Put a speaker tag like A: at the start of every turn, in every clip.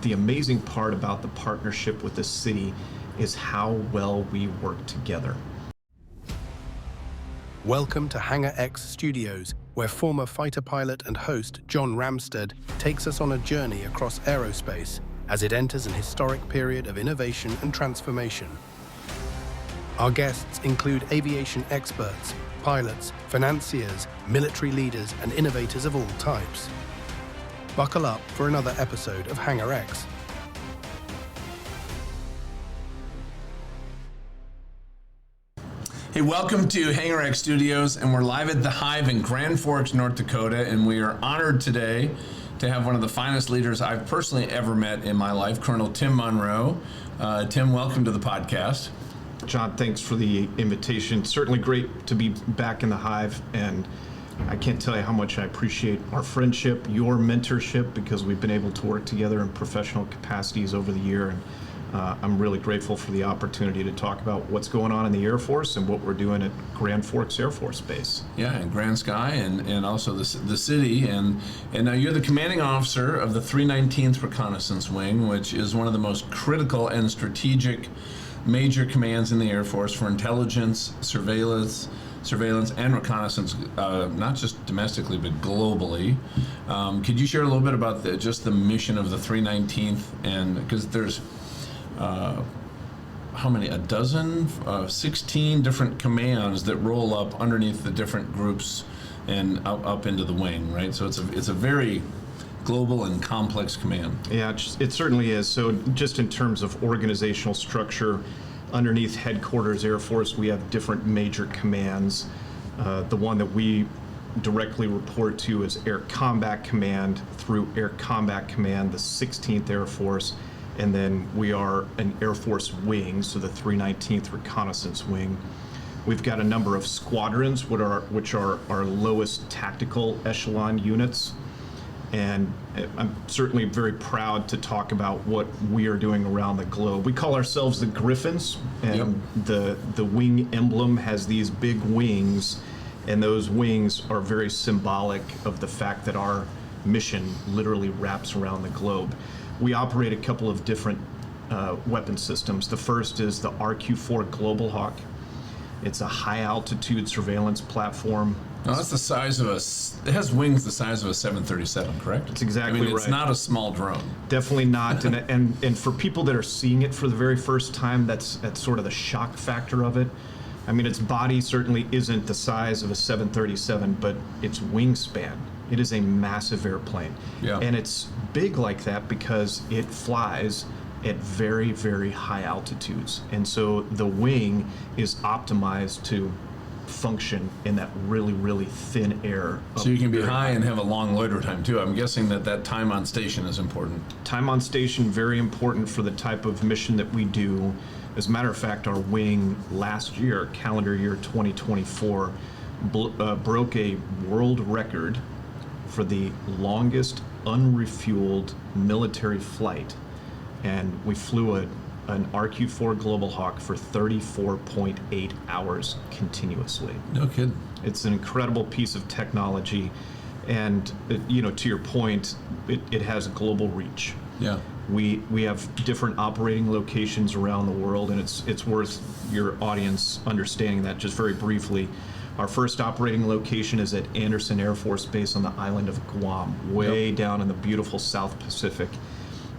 A: the amazing part about the partnership with the city is how well we work together.
B: Welcome to Hangar X Studios, where former fighter pilot and host John Ramstead takes us on a journey across aerospace as it enters an historic period of innovation and transformation. Our guests include aviation experts, pilots, financiers, military leaders, and innovators of all types. Buckle up for another episode of Hangar X.
C: Hey, welcome to Hangar X Studios, and we're live at the Hive in Grand Forks, North Dakota, and we are honored today to have one of the finest leaders I've personally ever met in my life, Colonel Tim Monroe. Tim, welcome to the podcast.
A: John, thanks for the invitation. Certainly great to be back in the Hive, and I can't tell you how much I appreciate our friendship, your mentorship, because we've been able to work together in professional capacities over the year. And I'm really grateful for the opportunity to talk about what's going on in the Air Force and what we're doing at Grand Forks Air Force Base.
C: Yeah, and Grand Sky, and also the city. And now you're the commanding officer of the 319th Reconnaissance Wing, which is one of the most critical and strategic major commands in the Air Force for intelligence, surveillance, and reconnaissance, not just domestically, but globally. Could you share a little bit about just the mission of the 319th? And because there's how many? A dozen? 16 different commands that roll up underneath the different groups and up into the wing, right? So it's a very global and complex command.
A: Yeah, it certainly is. So just in terms of organizational structure, underneath headquarters Air Force, we have different major commands. The one that we directly report to is Air Combat Command. Through Air Combat Command, the 16th Air Force, and then we are an Air Force wing, so the 319th Reconnaissance Wing. We've got a number of squadrons, which are our lowest tactical echelon units. And I'm certainly very proud to talk about what we are doing around the globe. We call ourselves the Griffins, and the wing emblem has these big wings, and those wings are very symbolic of the fact that our mission literally wraps around the globe. We operate a couple of different weapon systems. The first is the RQ-4 Global Hawk. It's a high-altitude surveillance platform.
C: Now that's the size of it has wings the size of a 737, correct?
A: That's exactly right.
C: It's not a small drone.
A: Definitely not. And for people that are seeing it for the very first time, that's sort of the shock factor of it. I mean, its body certainly isn't the size of a 737, but its wingspan, it is a massive airplane.
C: Yeah.
A: And it's big like that because it flies at very, very high altitudes. And so the wing is optimized to function in that really, really thin air.
C: So you can be high and have a long loiter time too. I'm guessing that time on station is important.
A: Time on station, very important for the type of mission that we do. As a matter of fact, our wing last year, calendar year 2024, broke a world record for the longest unrefueled military flight. And we flew an RQ-4 Global Hawk for 34.8 hours continuously.
C: No kidding.
A: It's an incredible piece of technology, and to your point, it has global reach.
C: Yeah.
A: We have different operating locations around the world, and it's worth your audience understanding that just very briefly. Our first operating location is at Andersen Air Force Base on the island of Guam, way down in the beautiful South Pacific.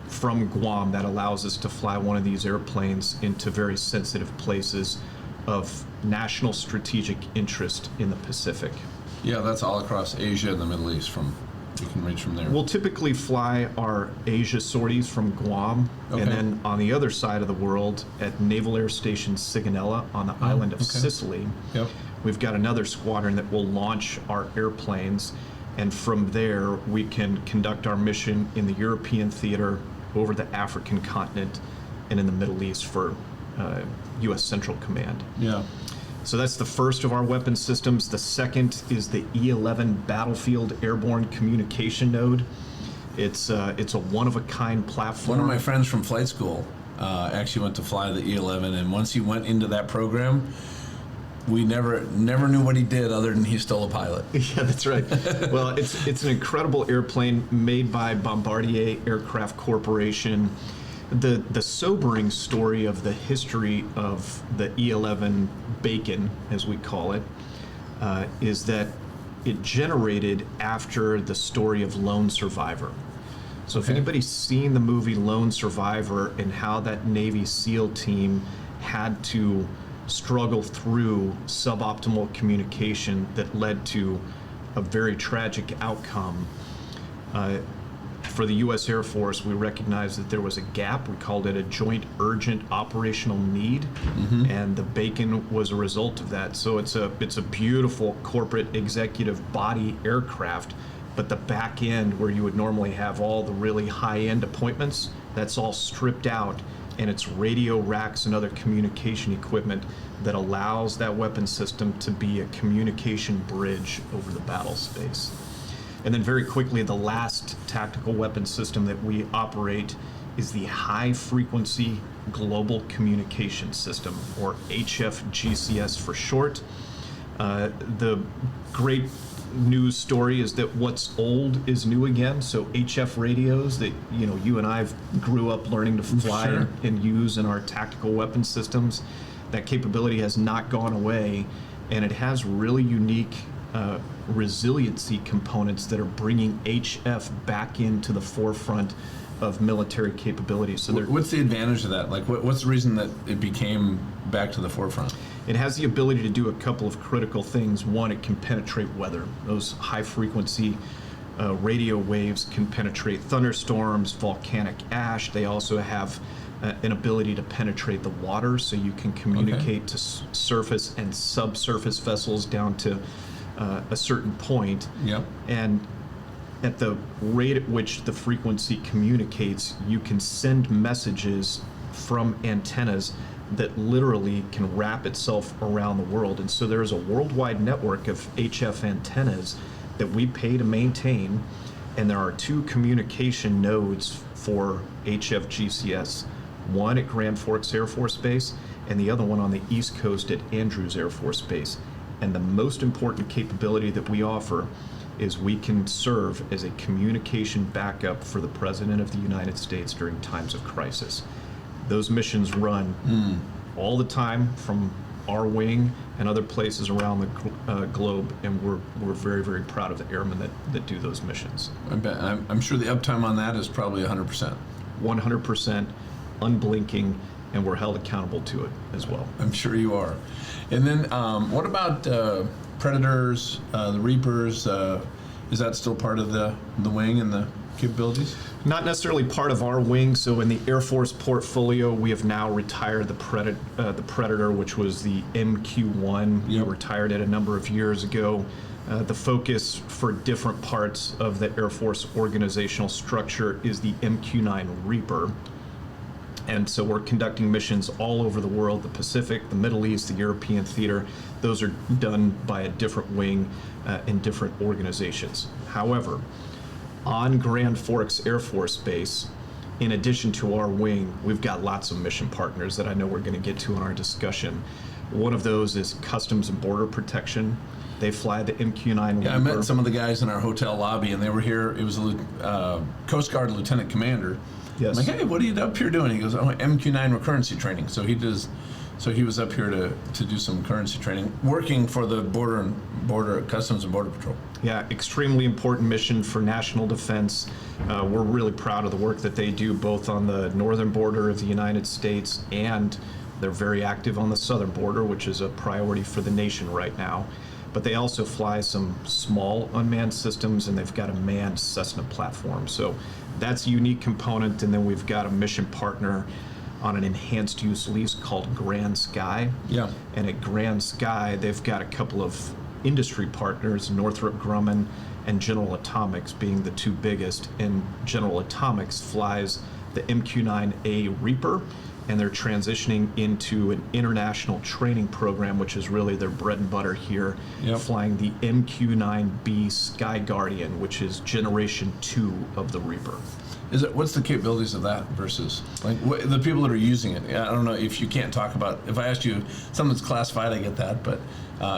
A: From Guam, that allows us to fly one of these airplanes into very sensitive places of national strategic interest in the Pacific.
C: Yeah, that's all across Asia and the Middle East. You can reach from there.
A: We'll typically fly our Asia sorties from Guam, and then on the other side of the world at Naval Air Station Sigonella on the island of Sicily, we've got another squadron that will launch our airplanes, and from there we can conduct our mission in the European theater, over the African continent, and in the Middle East for U.S. Central Command.
C: Yeah.
A: So that's the first of our weapon systems. The second is the E-11 Battlefield Airborne Communication Node. It's a one-of-a-kind platform.
C: One of my friends from flight school actually went to fly the E-11, and once he went into that program, we never knew what he did other than he's still a pilot.
A: Yeah, that's right. Well, it's an incredible airplane made by Bombardier Aircraft Corporation. The sobering story of the history of the E-11 BACN, as we call it, is that it generated after the story of Lone Survivor. So if anybody's seen the movie Lone Survivor and how that Navy SEAL team had to struggle through suboptimal communication that led to a very tragic outcome, for the U.S. Air Force, we recognized that there was a gap. We called it a joint urgent operational need, and the BACN was a result of that. So it's a beautiful corporate executive body aircraft, but the back end where you would normally have all the really high-end appointments, that's all stripped out, and it's radio racks and other communication equipment that allows that weapon system to be a communication bridge over the battle space. And then very quickly, the last tactical weapon system that we operate is the High Frequency Global Communication System, or HFGCS for short. The great news story is that what's old is new again. So HF radios that you and I grew up learning to fly
C: Sure.
A: and use in our tactical weapon systems, that capability has not gone away, and it has really unique resiliency components that are bringing HF back into the forefront of military capabilities. So
C: What's the advantage of that? Like, what's the reason that it became back to the forefront?
A: it has the ability to do a couple of critical things. One, it can penetrate weather. Those high frequency radio waves can penetrate thunderstorms, volcanic ash. They also have an ability to penetrate the water, so you can communicate to surface and subsurface vessels down to a certain point.
C: Yep.
A: And at the rate at which the frequency communicates, you can send messages from antennas that literally can wrap itself around the world. And so there's a worldwide network of HF antennas that we pay to maintain, and there are two communication nodes for HF-GCS, one at Grand Forks Air Force Base and the other one on the East Coast at Andrews Air Force Base. And the most important capability that we offer is we can serve as a communication backup for the President of the United States during times of crisis. Those missions run all the time from our wing and other places around the globe, and we're very, very proud of the airmen that do those missions.
C: I'm sure the uptime on that is probably 100%.
A: 100%, unblinking, and we're held accountable to it as well.
C: I'm sure you are. And then what about Predators, the Reapers? Is that still part of the wing and the capabilities?
A: Not necessarily part of our wing. So in the Air Force portfolio, we have now retired the Predator, which was the MQ-1. We retired it a number of years ago. The focus for different parts of the Air Force organizational structure is the MQ-9 Reaper. And so we're conducting missions all over the world, the Pacific, the Middle East, the European theater. Those are done by a different wing in different organizations. However, on Grand Forks Air Force Base, in addition to our wing, we've got lots of mission partners that I know we're going to get to in our discussion. One of those is Customs and Border Protection. They fly the MQ-9 Reaper.
C: I met some of the guys in our hotel lobby, and they were here. It was a Coast Guard Lieutenant Commander.
A: Yes.
C: I'm like, hey, what are you up here doing? He goes, oh, MQ-9 recurrency training. So he was up here to do some currency training, working for the border Customs and Border Patrol.
A: Yeah, extremely important mission for national defense. We're really proud of the work that they do both on the northern border of the United States, and they're very active on the southern border, which is a priority for the nation right now. But they also fly some small unmanned systems, and they've got a manned Cessna platform. So that's a unique component. And then we've got a mission partner on an enhanced use lease called Grand Sky.
C: Yeah.
A: And at Grand Sky, they've got a couple of industry partners, Northrop Grumman and General Atomics being the two biggest. And General Atomics flies the MQ-9A Reaper, and they're transitioning into an international training program, which is really their bread and butter here,
C: Yep.
A: flying the MQ-9B Sky Guardian, which is generation 2 of the Reaper.
C: What's the capabilities of that versus like the people that are using it? I don't know if you can't talk about. If I asked you something that's classified, I get that. But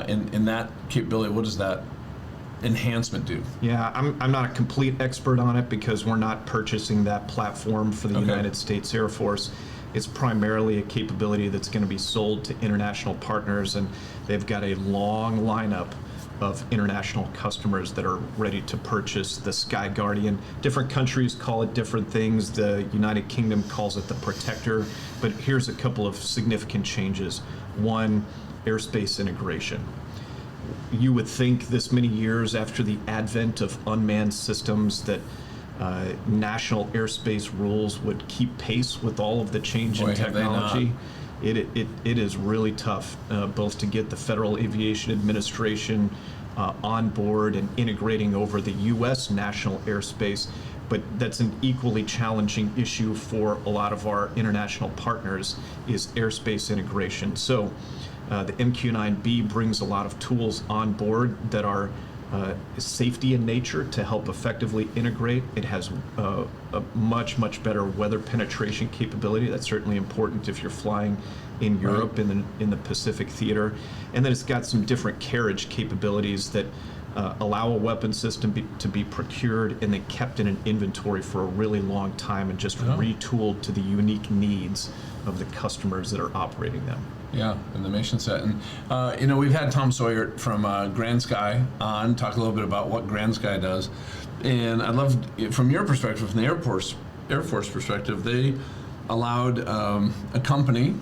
C: in that capability, what does that enhancement do?
A: Yeah, I'm not a complete expert on it because we're not purchasing that platform for the
C: Okay.
A: United States Air Force. It's primarily a capability that's going to be sold to international partners, and they've got a long lineup of international customers that are ready to purchase the Sky Guardian. Different countries call it different things. The United Kingdom calls it the Protector, but here's a couple of significant changes. One, airspace integration. You would think this many years after the advent of unmanned systems that national airspace rules would keep pace with all of the change
C: Boy,
A: in
C: have they not.
A: technology. It is really tough, both to get the Federal Aviation Administration on board and integrating over the U.S. national airspace, but that's an equally challenging issue for a lot of our international partners is airspace integration. So the MQ-9B brings a lot of tools on board that are safety in nature to help effectively integrate. It has a much better weather penetration capability. That's certainly important if you're flying in Europe, in the Pacific theater. And then it's got some different carriage capabilities that allow a weapon system to be procured and then kept in an inventory for a really long time and just retooled to the unique needs of the customers that are operating them.
C: Yeah, and the mission set. And, we've had Tom Sawyer from Grand Sky on, talk a little bit about what Grand Sky does. And I'd love, from your perspective, from the Air Force perspective, they allowed a company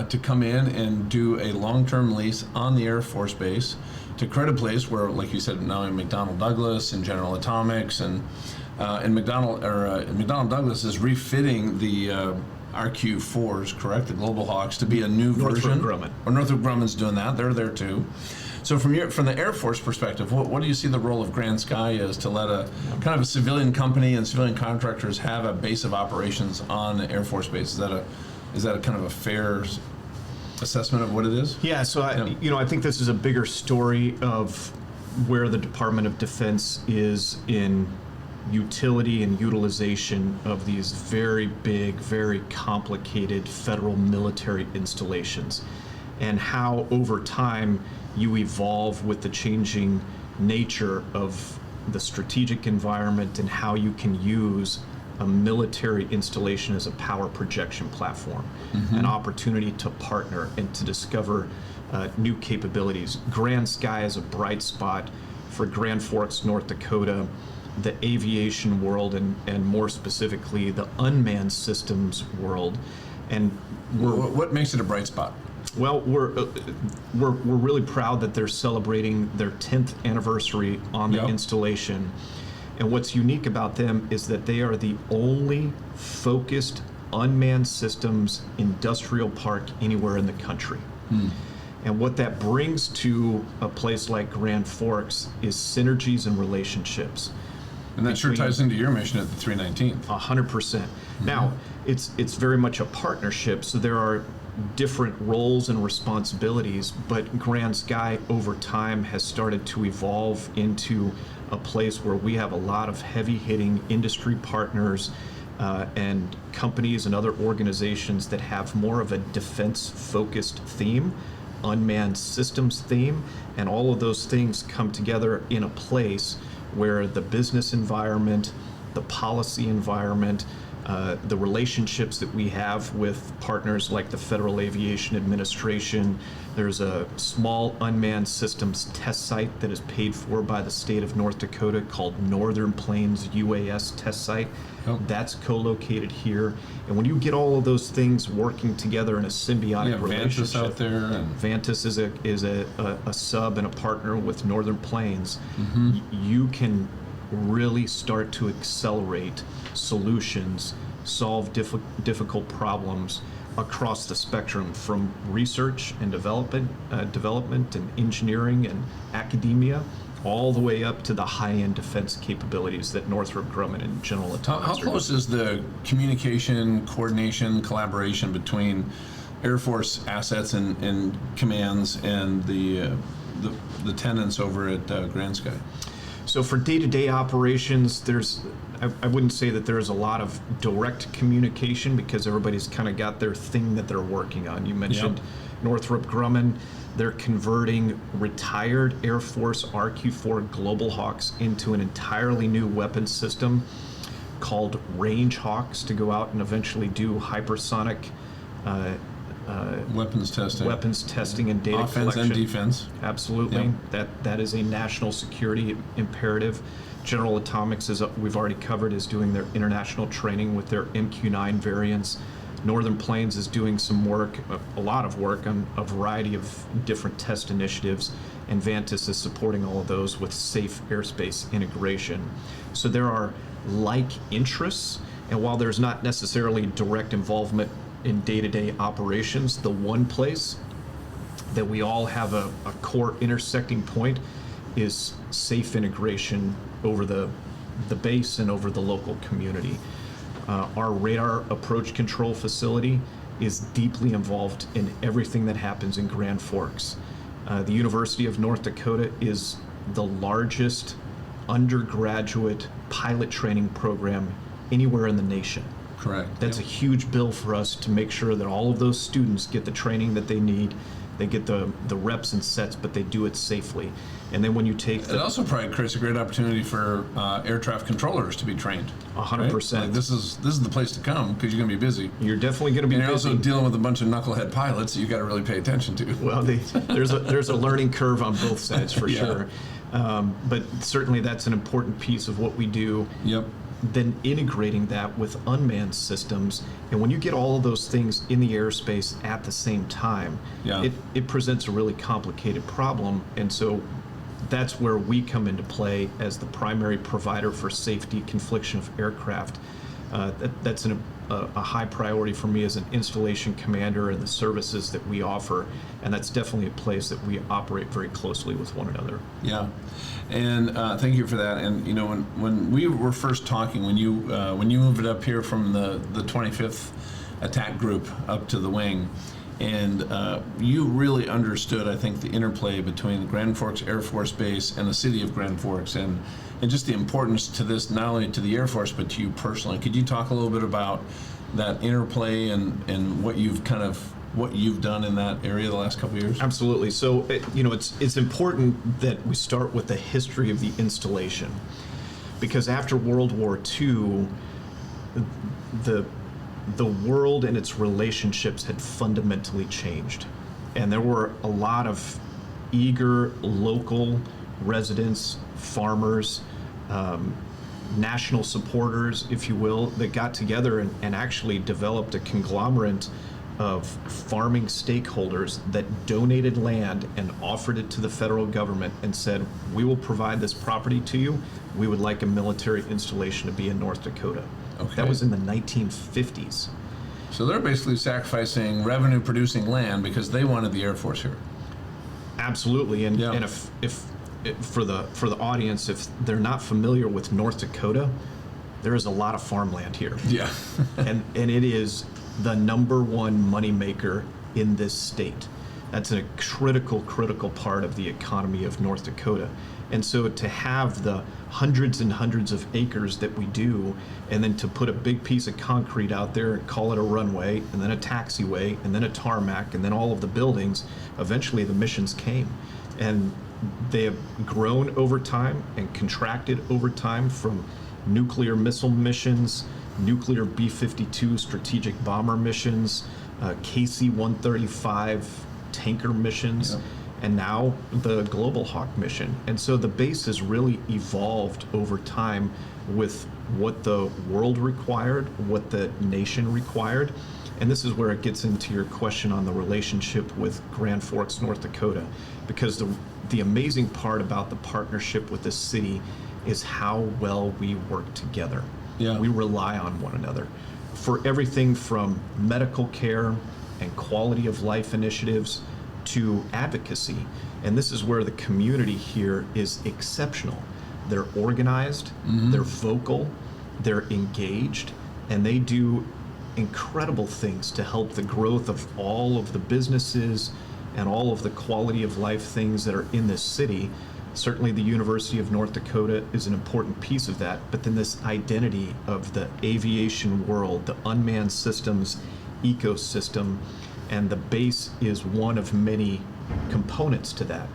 C: to come in and do a long-term lease on the Air Force Base to create a place where, like you said, now in McDonnell Douglas and General Atomics, and McDonnell Douglas is refitting the RQ-4s, correct? The Global Hawks to be a new version.
A: Grumman.
C: Or Northrop Grumman's doing that. They're there too. So from the Air Force perspective, what do you see the role of Grand Sky is to let a kind of a civilian company and civilian contractors have a base of operations on the Air Force Base? Is that a kind of a fair assessment of what it is?
A: Yeah, so I think this is a bigger story of where the Department of Defense is in utility and utilization of these very big, very complicated federal military installations, and how over time you evolve with the changing nature of the strategic environment and how you can use a military installation as a power projection platform, an opportunity to partner and to discover new capabilities. Grand Sky is a bright spot for Grand Forks, North Dakota, the aviation world, and more specifically the unmanned systems world. And
C: What makes it a bright spot?
A: well, we're really proud that they're celebrating their 10th anniversary on the
C: Yep.
A: installation. And what's unique about them is that they are the only focused unmanned systems industrial park anywhere in the country. And what that brings to a place like Grand Forks is synergies and relationships.
C: And that sure
A: between-
C: ties into your mission at the 319th.
A: 100%. Now, it's very much a partnership, so there are different roles and responsibilities, but Grand Sky over time has started to evolve into a place where we have a lot of heavy-hitting industry partners and companies and other organizations that have more of a defense-focused theme, unmanned systems theme, and all of those things come together in a place where the business environment, the policy environment, the relationships that we have with partners like the Federal Aviation Administration. There's a small unmanned systems test site that is paid for by the state of North Dakota called Northern Plains UAS Test Site.
C: Yep.
A: That's co-located here. And when you get all of those things working together in a symbiotic
C: Yeah, Vantis
A: relationship,
C: out there. And
A: Vantis is a sub and a partner with Northern Plains. You can really start to accelerate solutions, solve difficult problems across the spectrum, from research and development and engineering and academia, all the way up to the high-end defense capabilities that Northrop Grumman and General Atomics
C: How
A: are
C: close
A: doing.
C: is the communication, coordination, collaboration between Air Force assets and commands and the tenants over at Grand Sky?
A: So for day-to-day operations, I wouldn't say that there's a lot of direct communication because everybody's kind of got their thing that they're working on. You mentioned Northrop Grumman. They're converting retired Air Force RQ-4 Global Hawks into an entirely new weapon system called Range Hawks to go out and eventually do hypersonic
C: Weapons testing
A: and data
C: offense
A: collection.
C: and defense.
A: Absolutely.
C: Yep.
A: That is a national security imperative. General Atomics, as we've already covered, is doing their international training with their MQ-9 variants. Northern Plains is doing some work, a lot of work on a variety of different test initiatives, and Vantis is supporting all of those with safe airspace integration. So there are like interests, and while there's not necessarily direct involvement in day-to-day operations, the one place that we all have a core intersecting point is safe integration over the base and over the local community. Our radar approach control facility is deeply involved in everything that happens in Grand Forks. The University of North Dakota is the largest undergraduate pilot training program anywhere in the nation.
C: Correct.
A: That's a huge bill for us to make sure that all of those students get the training that they need. They get the reps and sets, but they do it safely. And then when you take
C: It also probably creates a great opportunity for air traffic controllers to be trained.
A: 100%.
C: Right? Like this is the place to come because you're going to be busy.
A: You're definitely going to be
C: And you're
A: busy.
C: also dealing with a bunch of knucklehead pilots that you got to really pay attention to.
A: Well, there's a learning curve on both sides for
C: Yeah.
A: sure. But certainly that's an important piece of what we do.
C: Yep.
A: Then integrating that with unmanned systems, and when you get all of those things in the airspace at the same time,
C: Yeah.
A: it presents a really complicated problem. And so that's where we come into play as the primary provider for safety confliction of aircraft. That's a high priority for me as an installation commander and the services that we offer, and that's definitely a place that we operate very closely with one another.
C: Yeah, and thank you for that. And you know, when we were first talking, when you moved it up here from the 25th attack group up to the wing, and you really understood, I think, the interplay between the Grand Forks Air Force Base and the city of Grand Forks, and just the importance to this, not only to the Air Force, but to you personally. Could you talk a little bit about that interplay and what you've done in that area the last couple of years?
A: Absolutely. So, it's important that we start with the history of the installation, because after World War II, the world and its relationships had fundamentally changed, and there were a lot of eager local residents, farmers, national supporters, if you will, that got together and actually developed a conglomerate of farming stakeholders that donated land and offered it to the federal government and said, we will provide this property to you. We would like a military installation to be in North Dakota.
C: Okay.
A: That was in the 1950s.
C: So they're basically sacrificing revenue-producing land because they wanted the Air Force here.
A: Absolutely, and
C: Yeah.
A: and if for the audience, if they're not familiar with North Dakota, there is a lot of farmland here.
C: Yeah.
A: and it is the number one moneymaker in this state. That's a critical part of the economy of North Dakota. And so to have the hundreds and hundreds of acres that we do, and then to put a big piece of concrete out there and call it a runway, and then a taxiway, and then a tarmac, and then all of the buildings, eventually the missions came. And they have grown over time and contracted over time, from nuclear missile missions, nuclear B-52 strategic bomber missions, KC-135 tanker missions,
C: Yep.
A: and now the Global Hawk mission. And so the base has really evolved over time with what the world required, what the nation required. And this is where it gets into your question on the relationship with Grand Forks, North Dakota, because the amazing part about the partnership with the city is how well we work together.
C: Yeah.
A: We rely on one another for everything from medical care and quality of life initiatives to advocacy. And this is where the community here is exceptional. They're organized, they're vocal, they're engaged, and they do incredible things to help the growth of all of the businesses and all of the quality of life things that are in this city. Certainly the University of North Dakota is an important piece of that, but then this identity of the aviation world, the unmanned systems ecosystem, and the base is one of many components to that.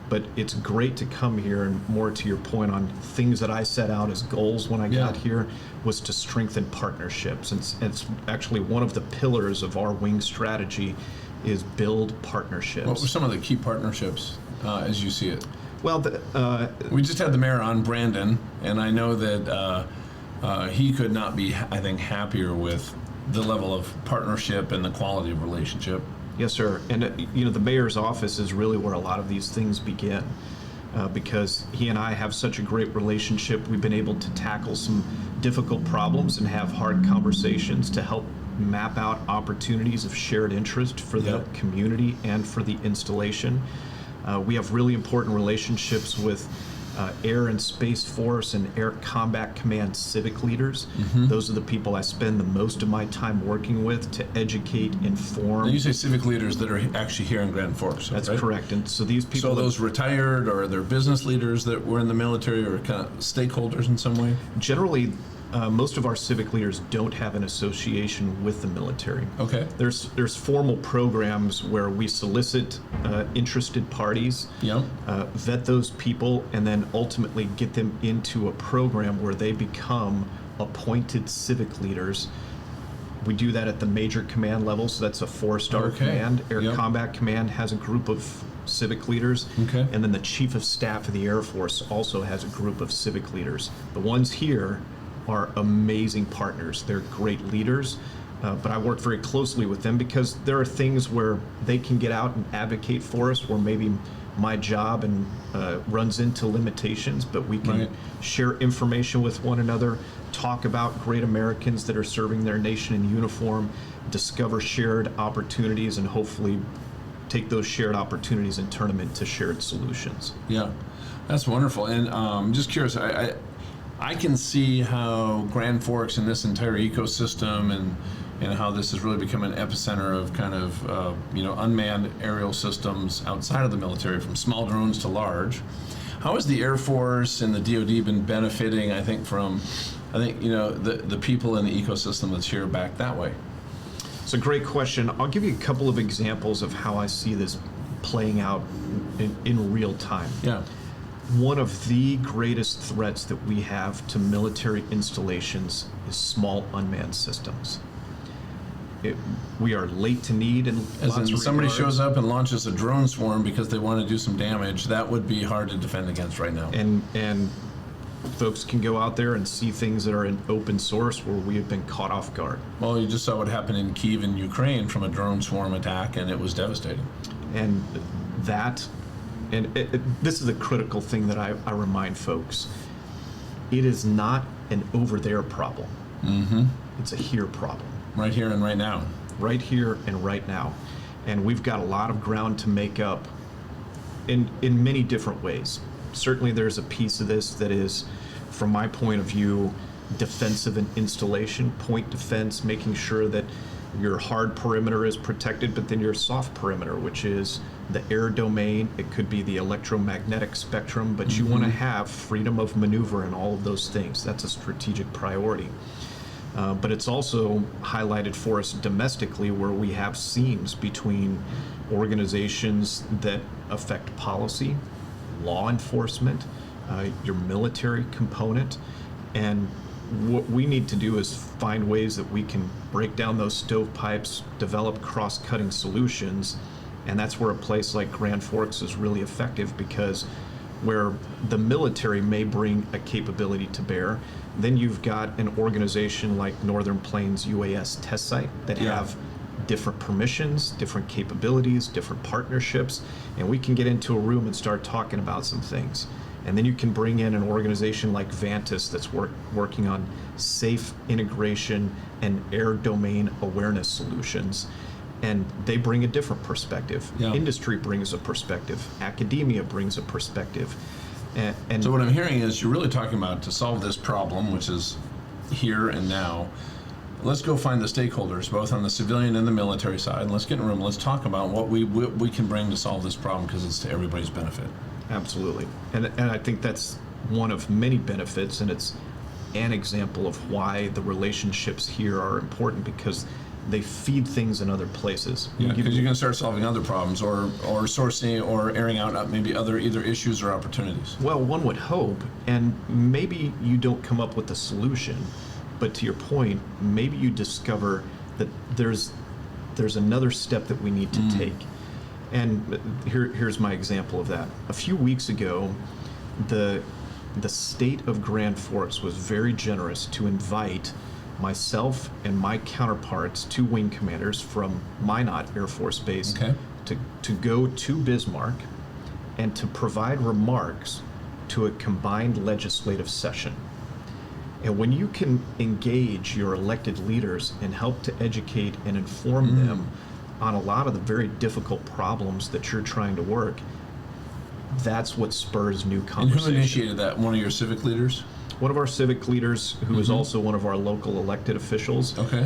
A: But it's great to come here, and more to your point on things that I set out as goals when I got here was to strengthen partnerships. And it's actually one of the pillars of our wing strategy is build partnerships.
C: What were some of the key partnerships as you see it?
A: Well,
C: we just had the mayor on, Brandon, and I know that he could not be, I think, happier with the level of partnership and the quality of relationship.
A: yes, sir. And the mayor's office is really where a lot of these things begin, because he and I have such a great relationship. We've been able to tackle some difficult problems and have hard conversations to help map out opportunities of shared interest for the community and for the installation. We have really important relationships with Air and Space Force and Air Combat Command civic leaders. Those are the people I spend the most of my time working with to educate, inform.
C: Now you say civic leaders that are actually here in Grand Forks.
A: That's
C: right?
A: correct. And so these people.
C: So those retired, or they're business leaders that were in the military, or kind of stakeholders in some way?
A: Generally, most of our civic leaders don't have an association with the military.
C: Okay.
A: There's formal programs where we solicit interested parties, vet those people, and then ultimately get them into a program where they become appointed civic leaders. We do that at the major command level, so that's a 4-star command. Air Combat Command has a group of civic leaders, and then the Chief of Staff of the Air Force also has a group of civic leaders. The ones here are amazing partners. They're great leaders, but I work very closely with them because there are things where they can get out and advocate for us where maybe my job and runs into limitations, but we can share information with one another, talk about great Americans that are serving their nation in uniform, discover shared opportunities, and hopefully take those shared opportunities and turn them into shared solutions.
C: Yeah, that's wonderful. And I'm just curious, I can see how Grand Forks and this entire ecosystem and how this has really become an epicenter of kind of unmanned aerial systems outside of the military, from small drones to large. How has the Air Force and the DoD been benefiting, I think, from the people in the ecosystem that's here back that way?
A: It's a great question. I'll give you a couple of examples of how I see this playing out in real time.
C: Yeah.
A: One of the greatest threats that we have to military installations is small unmanned systems. We are late to need, and
C: as in somebody shows up and launches a drone swarm because they want to do some damage, that would be hard to defend against right now.
A: And folks can go out there and see things that are in open source where we have been caught off guard.
C: Well, you just saw what happened in Kyiv in Ukraine from a drone swarm attack, and it was devastating.
A: And this is a critical thing that I remind folks. It is not an over there problem. It's a here problem.
C: Right here and right now.
A: Right here and right now. And we've got a lot of ground to make up in many different ways. Certainly there's a piece of this that is, from my point of view, defensive and installation, point defense, making sure that your hard perimeter is protected, but then your soft perimeter, which is the air domain, it could be the electromagnetic spectrum, but you want to have freedom of maneuver in all of those things. That's a strategic priority. But it's also highlighted for us domestically where we have seams between organizations that affect policy, law enforcement, your military component, and what we need to do is find ways that we can break down those stovepipes, develop cross-cutting solutions, and that's where a place like Grand Forks is really effective, because where the military may bring a capability to bear, then you've got an organization like Northern Plains UAS Test Site that have different permissions, different capabilities, different partnerships, and we can get into a room and start talking about some things. And then you can bring in an organization like Vantis that's working on safe integration and air domain awareness solutions. and they bring a different perspective.
C: Yeah.
A: Industry brings a perspective. Academia brings a perspective. And
C: So what I'm hearing is you're really talking about, to solve this problem, which is here and now, let's go find the stakeholders, both on the civilian and the military side, and let's get in a room, let's talk about what we can bring to solve this problem, because it's to everybody's benefit.
A: Absolutely. And I think that's one of many benefits, and it's an example of why the relationships here are important, because they feed things in other places.
C: Yeah, because you can start solving other problems, or sourcing, or airing out maybe other either issues or opportunities.
A: Well, one would hope, and maybe you don't come up with the solution, but to your point, maybe you discover that there's another step that we need to take. And here's my example of that. A few weeks ago, the state of Grand Forks was very generous to invite myself and my counterparts, 2 wing commanders from Minot Air Force Base,
C: Okay.
A: to go to Bismarck and to provide remarks to a combined legislative session. And when you can engage your elected leaders and help to educate and inform them on a lot of the very difficult problems that you're trying to work, that's what spurs new
C: And
A: conversation.
C: who initiated that? One of your civic leaders?
A: One of our civic leaders, who is also one of our local elected officials,
C: Okay.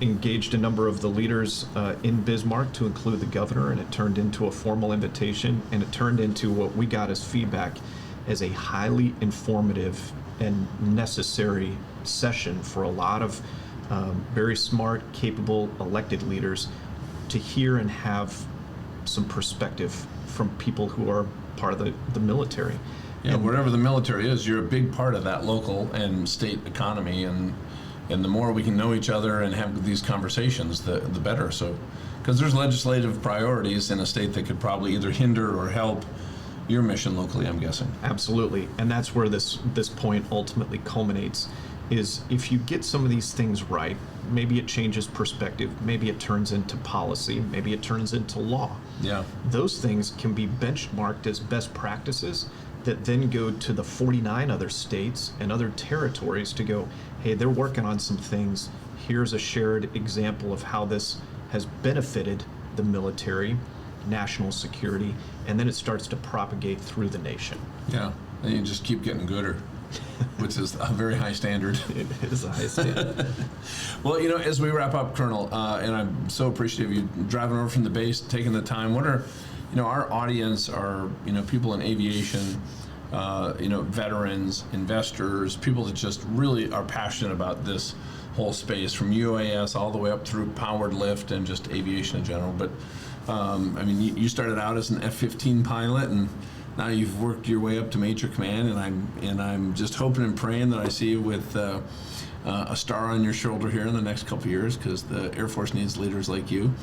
A: engaged a number of the leaders in Bismarck, to include the governor, and it turned into a formal invitation, and it turned into what we got as feedback as a highly informative and necessary session for a lot of very smart, capable elected leaders to hear and have some perspective from people who are part of the military.
C: Yeah, wherever the military is, you're a big part of that local and state economy, and the more we can know each other and have these conversations, the better. So, because there's legislative priorities in a state that could probably either hinder or help your mission locally, I'm guessing.
A: Absolutely, and that's where this point ultimately culminates, is if you get some of these things right, maybe it changes perspective, maybe it turns into policy, maybe it turns into law.
C: Yeah.
A: Those things can be benchmarked as best practices that then go to the 49 other states and other territories to go, hey, they're working on some things. Here's a shared example of how this has benefited the military, national security, and then it starts to propagate through the nation.
C: Yeah, and you just keep getting gooder, which is a very high standard.
A: It is a high standard.
C: Well, as we wrap up, Colonel, and I'm so appreciative of you driving over from the base, taking the time. What are, our audience are, people in aviation, veterans, investors, people that just really are passionate about this whole space, from UAS all the way up through powered lift and just aviation in general. But you started out as an F-15 pilot, and now you've worked your way up to Major Command, and I'm just hoping and praying that I see you with a star on your shoulder here in the next couple of years, because the Air Force needs leaders like you.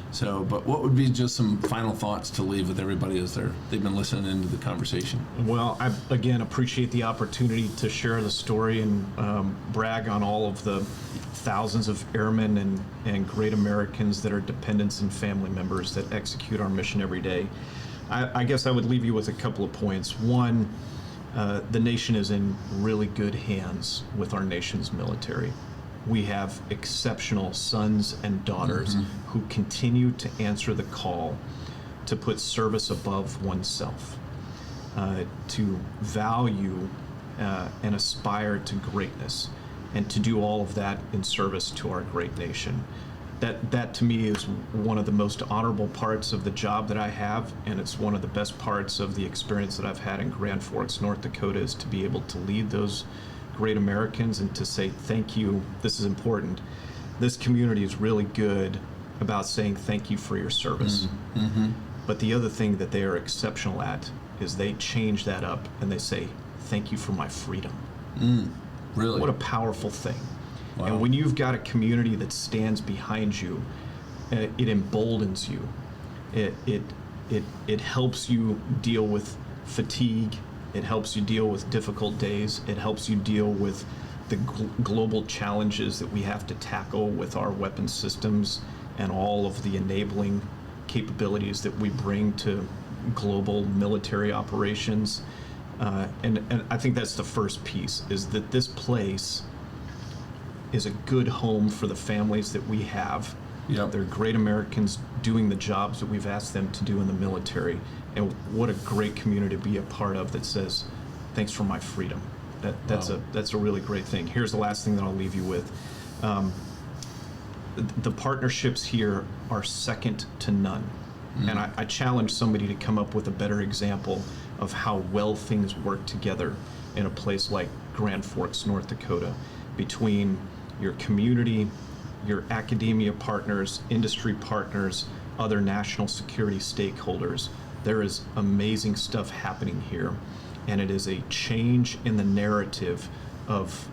C: So, but what would be just some final thoughts to leave with everybody as they've been listening into the conversation?
A: Well, I again appreciate the opportunity to share the story and brag on all of the thousands of airmen and great Americans that are dependents and family members that execute our mission every day. I guess I would leave you with a couple of points. One, the nation is in really good hands with our nation's military. We have exceptional sons and daughters who continue to answer the call to put service above oneself, to value and aspire to greatness, and to do all of that in service to our great nation. That to me is one of the most honorable parts of the job that I have, and it's one of the best parts of the experience that I've had in Grand Forks, North Dakota, is to be able to lead those great Americans and to say thank you. This is important. This community is really good about saying thank you for your service. But the other thing that they are exceptional at is they change that up and they say thank you for my freedom.
C: Really?
A: What a powerful thing.
C: Wow.
A: And when you've got a community that stands behind you, it emboldens you. It helps you deal with fatigue. It helps you deal with difficult days. It helps you deal with the global challenges that we have to tackle with our weapons systems and all of the enabling capabilities that we bring to global military operations. And I think that's the first piece, is that this place is a good home for the families that we have,
C: Yep.
A: They're great Americans doing the jobs that we've asked them to do in the military. And what a great community to be a part of that says, thanks for my freedom. That's a really great thing. Here's the last thing that I'll leave you with. The partnerships here are second to none. And I challenge somebody to come up with a better example of how well things work together in a place like Grand Forks, North Dakota, between your community, your academia partners, industry partners, other national security stakeholders. There is amazing stuff happening here, and it is a change in the narrative of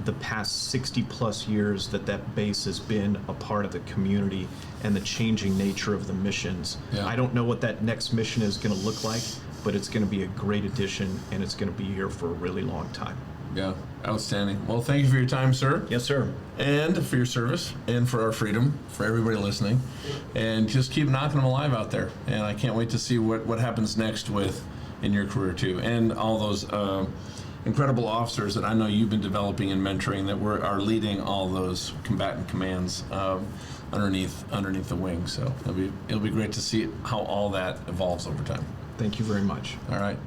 A: the past 60 plus years that base has been a part of the community and the changing nature of the missions.
C: Yeah.
A: I don't know what that next mission is going to look like, but it's going to be a great addition, and it's going to be here for a really long time.
C: Yeah, outstanding. Well, thank you for your time, sir.
A: Yes, sir.
C: And for your service, and for our freedom, for everybody listening. And just keep knocking them alive out there. And I can't wait to see what happens next in your career, too. And all those incredible officers that I know you've been developing and mentoring that are leading all those combatant commands underneath the wing. So it'll be great to see how all that evolves over time.
A: Thank you very much.
C: All right.